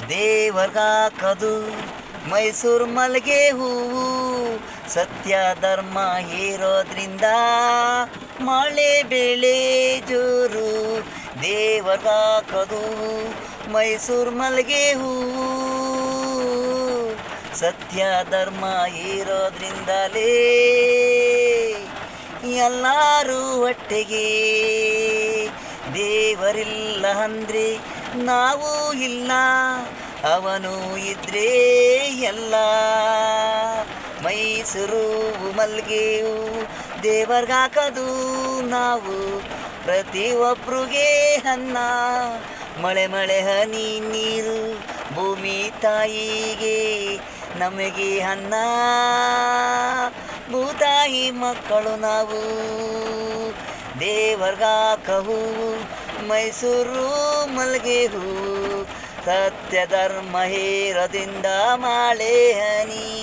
ದೇವರ್ಗಾಕದು ಮೈಸೂರು ಮಲ್ಲಿಗೆ ಹೂವು, ಸತ್ಯ ಧರ್ಮ ಇರೋದ್ರಿಂದ ಮಳೆ ಬೆಳೆ ಜೋರು. ದೇವರ್ಗಾಕದು ಮೈಸೂರು ಮಲ್ಲಿಗೆ ಹೂವು, ಸತ್ಯ ಧರ್ಮ ಇರೋದ್ರಿಂದಲೇ ಎಲ್ಲರೂ ಒಟ್ಟಿಗೆ. ದೇವರಿಲ್ಲ ಅಂದರೆ ನಾವು ಇಲ್ಲ, ಅವನು ಇದ್ರೆ ಎಲ್ಲ. ಮೈಸೂರು ಮಲ್ಲಿಗೆಯು ದೇವರ್ಗಾಕದು ನಾವು, ಪ್ರತಿಯೊಬ್ಬರಿಗೆ ಅನ್ನ. ಮಳೆ ಮಳೆ ಹನಿ ನೀರು ಭೂಮಿ ತಾಯಿಗೆ, ನಮಗೆ ಅನ್ನ. ಭೂತಾಯಿ ಮಕ್ಕಳು ನಾವು. ದೇವರ್ಗಾಕವು ಮೈಸೂರು ಮಲ್ಲಿಗೆ ಹೂ, ಸತ್ಯ ಧರ್ಮ ಹೇರದಿಂದ ಮಳೆ ಹನಿ.